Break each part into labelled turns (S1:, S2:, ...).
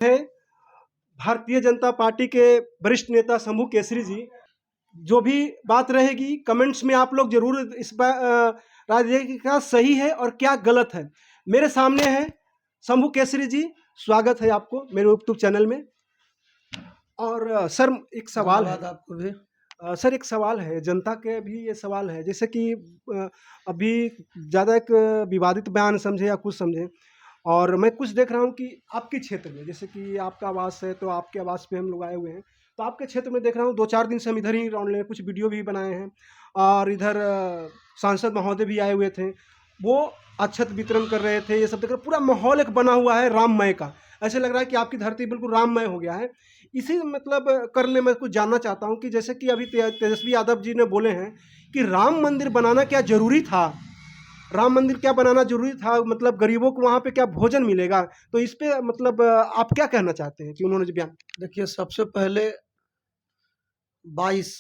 S1: है भारतीय जनता पार्टी के वरिष्ठ नेता शंभू केसरी जी। जो भी बात रहेगी कमेंट्स में आप लोग जरूर इस राजनीति का सही है और क्या गलत है। मेरे सामने है शंभू केसरी जी, स्वागत है आपको मेरे यूट्यूब चैनल में। और सर एक सवाल है
S2: आपको भी।
S1: सर एक सवाल है, जनता के भी ये सवाल है, जैसे कि अभी ज़्यादा एक विवादित बयान समझे या कुछ समझे, और मैं कुछ देख रहा हूँ कि आपके क्षेत्र में, जैसे कि आपका आवास है तो आपके आवास पे हम लोग आए हुए हैं, तो आपके क्षेत्र में देख रहा हूँ 2-4 दिन से हम इधर ही राउंड ले, कुछ वीडियो भी बनाए हैं और इधर सांसद महोदय भी आए हुए थे, वो अक्षत वितरण कर रहे थे। ये सब देख रहे, पूरा माहौल एक बना हुआ है राममय का। ऐसे लग रहा है कि आपकी धरती बिल्कुल राममय हो गया है। इसी मतलब करने में कुछ जानना चाहता हूँ कि जैसे कि अभी तेजस्वी यादव जी ने बोले हैं कि राम मंदिर बनाना क्या जरूरी था, राम मंदिर क्या बनाना जरूरी था, मतलब गरीबों को वहाँ पे क्या भोजन मिलेगा, तो इस पे मतलब आप क्या कहना चाहते हैं कि उन्होंने जो बयान।
S2: देखिए, सबसे पहले 22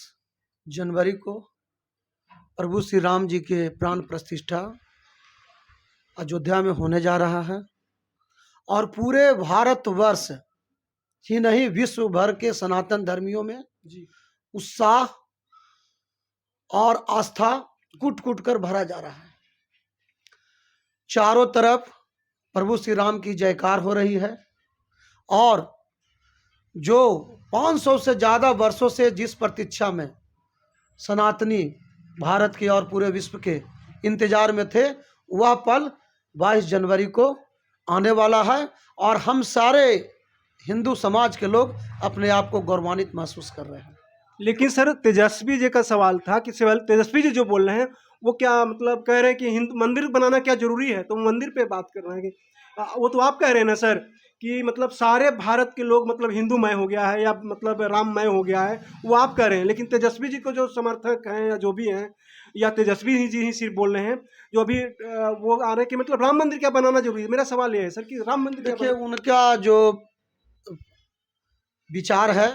S2: जनवरी को प्रभु श्री राम जी के प्राण प्रतिष्ठा अयोध्या में होने जा रहा है और पूरे भारतवर्ष ही नहीं विश्व भर के सनातन धर्मियों में
S1: जी
S2: उत्साह और आस्था कुट कुट कर भरा जा रहा है। चारों तरफ प्रभु श्री राम की जयकार हो रही है और जो 500 से ज़्यादा वर्षों से जिस प्रतीक्षा में सनातनी भारत के और पूरे विश्व के इंतजार में थे, वह पल 22 जनवरी को आने वाला है और हम सारे हिंदू समाज के लोग अपने आप को गौरवान्वित महसूस कर रहे हैं।
S1: लेकिन सर तेजस्वी जी का सवाल था कि तेजस्वी जी जो बोल रहे हैं वो क्या मतलब कह रहे हैं कि हिंदू मंदिर बनाना क्या जरूरी है, तो मंदिर पे बात कर रहे हैं कि वो तो आप कह रहे हैं ना सर कि मतलब सारे भारत के लोग मतलब हिंदूमय हो गया है या मतलब राममय हो गया है, वो आप कह रहे हैं। लेकिन तेजस्वी जी को जो समर्थक हैं या जो भी हैं, या तेजस्वी जी ही सिर्फ बोल रहे हैं जो अभी वो आ रहे हैं कि मतलब राम मंदिर क्या बनाना जरूरी है। मेरा सवाल ये है सर कि राम मंदिर
S2: देखिए, उनका जो विचार है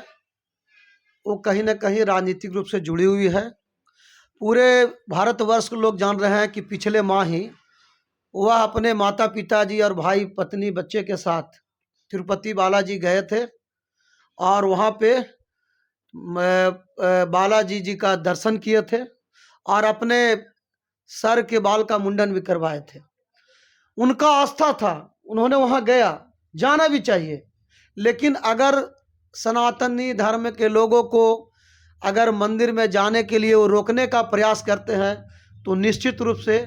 S2: वो कहीं ना कहीं राजनीतिक रूप से जुड़ी हुई है। पूरे भारतवर्ष के लोग जान रहे हैं कि पिछले माह ही वह अपने माता पिताजी और भाई पत्नी बच्चे के साथ तिरुपति बालाजी गए थे और वहाँ पे बालाजी जी का दर्शन किए थे और अपने सर के बाल का मुंडन भी करवाए थे। उनका आस्था था, उन्होंने वहाँ गया, जाना भी चाहिए। लेकिन अगर सनातनी धर्म के लोगों को अगर मंदिर में जाने के लिए वो रोकने का प्रयास करते हैं तो निश्चित रूप से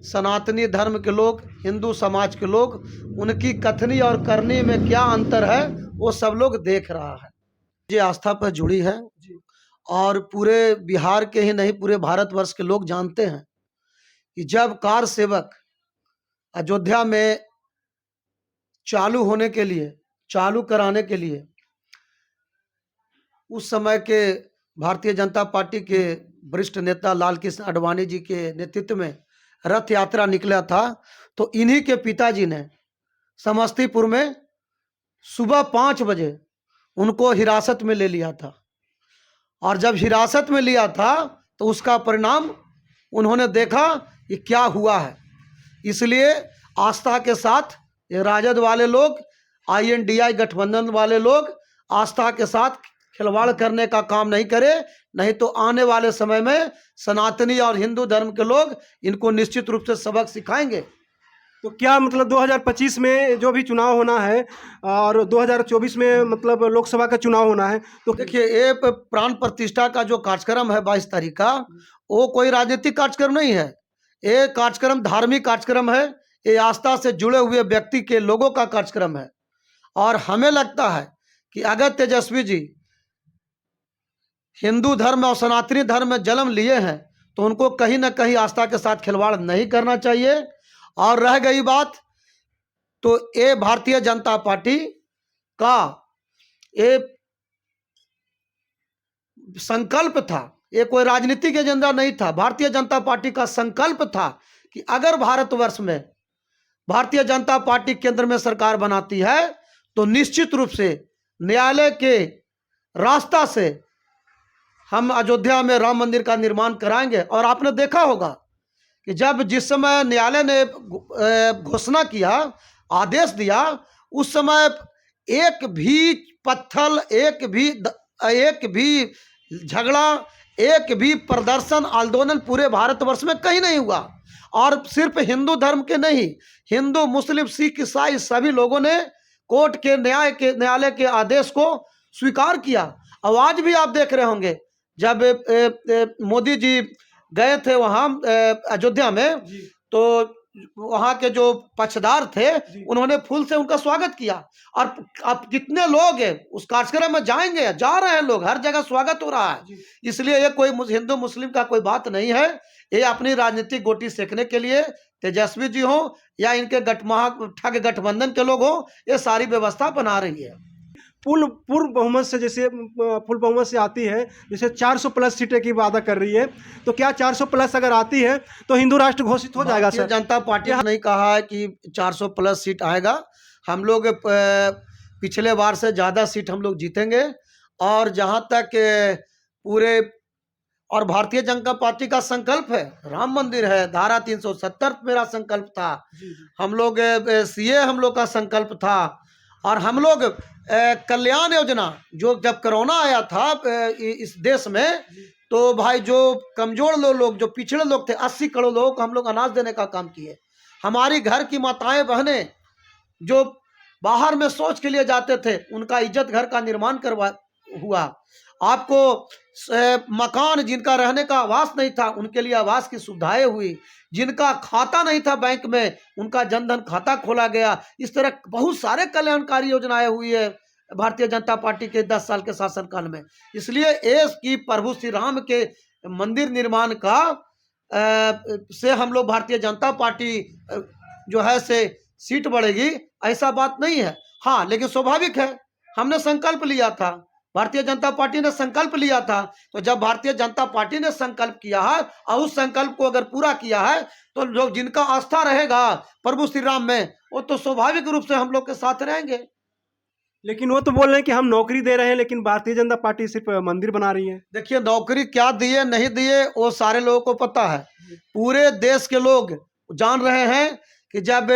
S2: सनातनी धर्म के लोग, हिंदू समाज के लोग, उनकी कथनी और करनी में क्या अंतर है वो सब लोग देख रहा है। ये आस्था पर जुड़ी है और पूरे बिहार के ही नहीं पूरे भारतवर्ष के लोग जानते हैं कि जब कार सेवक अयोध्या में चालू कराने के लिए उस समय के भारतीय जनता पार्टी के वरिष्ठ नेता लाल कृष्ण आडवाणी जी के नेतृत्व में रथ यात्रा निकला था, तो इन्हीं के पिताजी ने समस्तीपुर में सुबह 5 बजे उनको हिरासत में ले लिया था और जब हिरासत में लिया था तो उसका परिणाम उन्होंने देखा कि क्या हुआ है। इसलिए आस्था के साथ ये राजद वाले लोग, INDI गठबंधन वाले लोग आस्था के साथ खिलवाड़ करने का काम नहीं करे, नहीं तो आने वाले समय में सनातनी और हिंदू धर्म के लोग इनको निश्चित रूप से सबक सिखाएंगे।
S1: तो क्या मतलब 2025 में जो भी चुनाव होना है और 2024 में मतलब लोकसभा का चुनाव होना है, तो
S2: देखिए, ये प्राण प्रतिष्ठा का जो कार्यक्रम है 22 तारीख का, वो कोई राजनीतिक कार्यक्रम नहीं है। ये कार्यक्रम धार्मिक कार्यक्रम है, ये आस्था से जुड़े हुए व्यक्ति के लोगों का कार्यक्रम है और हमें लगता है कि अगर तेजस्वी जी हिंदू धर्म और सनातनी धर्म में जन्म लिए हैं तो उनको कहीं ना कहीं आस्था के साथ खिलवाड़ नहीं करना चाहिए। और रह गई बात, तो ये भारतीय जनता पार्टी का ये संकल्प था, ये कोई राजनीतिक एजेंडा नहीं था। भारतीय जनता पार्टी का संकल्प था कि अगर भारतवर्ष में भारतीय जनता पार्टी केंद्र में सरकार बनाती है तो निश्चित रूप से न्यायालय के रास्ता से हम अयोध्या में राम मंदिर का निर्माण कराएंगे। और आपने देखा होगा कि जब जिस समय न्यायालय ने घोषणा किया, आदेश दिया, उस समय एक भी पत्थर, एक भी झगड़ा, एक भी प्रदर्शन आंदोलन पूरे भारतवर्ष में कहीं नहीं हुआ। और सिर्फ हिंदू धर्म के नहीं, हिंदू, मुस्लिम, सिख, ईसाई सभी लोगों ने कोर्ट के न्यायालय के आदेश को स्वीकार किया। और आज भी आप देख रहे होंगे, जब मोदी जी गए थे वहाँ अयोध्या में, तो वहाँ के जो पक्षधार थे उन्होंने फूल से उनका स्वागत किया। और अब कितने लोग हैं उस कार्यक्रम में जाएंगे, जा रहे हैं लोग, हर जगह स्वागत हो रहा है। इसलिए ये कोई हिंदू मुस्लिम का कोई बात नहीं है। ये अपनी राजनीतिक गोटी सेकने के लिए तेजस्वी जी हो या इनके ठग गठबंधन के लोग हो, ये सारी व्यवस्था बना रही है।
S1: पूर्ण बहुमत से, जैसे फुल बहुमत से आती है, जैसे 400 प्लस सीटें की वादा कर रही है, तो क्या 400 प्लस अगर आती है तो हिंदू राष्ट्र घोषित हो जाएगा? सर,
S2: जनता पार्टी ने नहीं कहा है कि 400 प्लस सीट आएगा। हम लोग पिछले बार से ज़्यादा सीट हम लोग जीतेंगे। और जहाँ तक पूरे, और भारतीय जनता पार्टी का संकल्प है, राम मंदिर है, धारा 370 मेरा संकल्प था, हम लोग सीए हम लोग का संकल्प था, और हम लोग कल्याण योजना, जो जब कोरोना आया था इस देश में, तो भाई जो कमजोर लोग, जो पिछड़े लोग थे, 80 करोड़ लोगों को हम लोग अनाज देने का काम किए। हमारी घर की माताएं बहनें जो बाहर में शौच के लिए जाते थे, उनका इज्जत घर का निर्माण करवा हुआ। आपको मकान, जिनका रहने का आवास नहीं था, उनके लिए आवास की सुविधाएं हुई। जिनका खाता नहीं था बैंक में, उनका जनधन खाता खोला गया। इस तरह बहुत सारे कल्याणकारी योजनाएं हुई है भारतीय जनता पार्टी के 10 साल के शासनकाल में। इसलिए एस की प्रभु श्री राम के मंदिर निर्माण का से हम लोग भारतीय जनता पार्टी जो है से सीट बढ़ेगी, ऐसा बात नहीं है। हाँ, लेकिन स्वाभाविक है, हमने संकल्प लिया था, भारतीय जनता पार्टी ने संकल्प लिया था। तो जब भारतीय जनता पार्टी ने संकल्प किया है और उस संकल्प को अगर पूरा किया है, तो लोग, जिनका आस्था रहेगा प्रभु श्री राम में, वो तो स्वाभाविक रूप से हम लोग के साथ रहेंगे।
S1: लेकिन वो तो बोल रहे हैं कि हम नौकरी दे रहे हैं, लेकिन भारतीय जनता पार्टी सिर्फ मंदिर बना रही है।
S2: देखिए, नौकरी क्या दिए नहीं दिए वो सारे लोगों को पता है। पूरे देश के लोग जान रहे हैं कि जब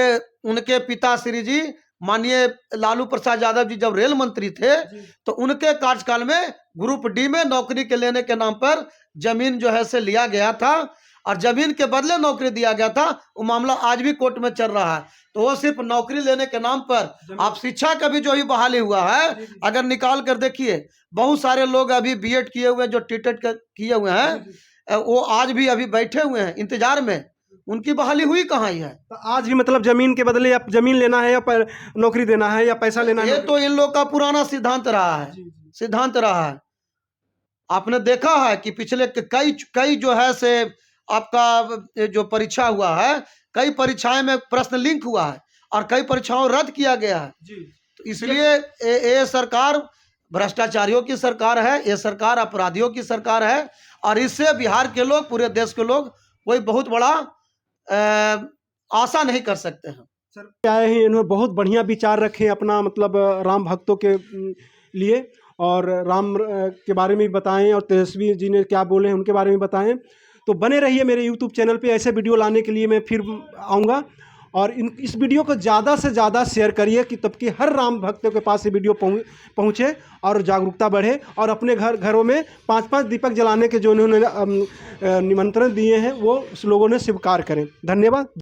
S2: उनके पिता श्री जी माननीय लालू प्रसाद यादव जी जब रेल मंत्री थे, तो उनके कार्यकाल में ग्रुप डी में नौकरी के लेने के नाम पर जमीन जो है से लिया गया था, और जमीन के बदले नौकरी दिया गया था। वो मामला आज भी कोर्ट में चल रहा है। तो वो सिर्फ नौकरी लेने के नाम पर, आप शिक्षा का भी जो ही बहाली हुआ है, अगर निकाल कर देखिए, बहुत सारे लोग अभी बीएड किए हुए, जो टीटेट किए हुए हैं, वो आज भी अभी बैठे हुए हैं इंतजार में, उनकी बहाली हुई कहाँ ही है।
S1: तो आज भी मतलब जमीन के बदले या जमीन लेना है, या नौकरी देना है, या पैसा लेना है।
S2: ये तो इन लोग का पुराना सिद्धांत रहा है, सिद्धांत रहा है। आपने देखा है कि पिछले कई जो है से आपका जो परीक्षा हुआ है, कई परीक्षाएं में प्रश्न लिंक हुआ है, और कई परीक्षाओं रद्द किया गया है। तो इसलिए ये सरकार भ्रष्टाचारियों की सरकार है, ये सरकार अपराधियों की सरकार है, और इससे बिहार के लोग, पूरे देश के लोग कोई बहुत बड़ा आशा नहीं कर सकते हैं।
S1: सर, क्या है, इन्होंने बहुत बढ़िया विचार रखे अपना, मतलब राम भक्तों के लिए, और राम के बारे में बताएं, और तेजस्वी जी ने क्या बोले उनके बारे में बताएं। तो बने रहिए मेरे यूट्यूब चैनल पे, ऐसे वीडियो लाने के लिए मैं फिर आऊँगा। और इस वीडियो को ज़्यादा से ज़्यादा शेयर करिए, कि तब कि हर राम भक्तों के पास ये वीडियो पहुँचे और जागरूकता बढ़े, और अपने घरों में 5-5 दीपक जलाने के जो उन्होंने निमंत्रण दिए हैं, वो उस लोगों ने स्वीकार करें। धन्यवाद।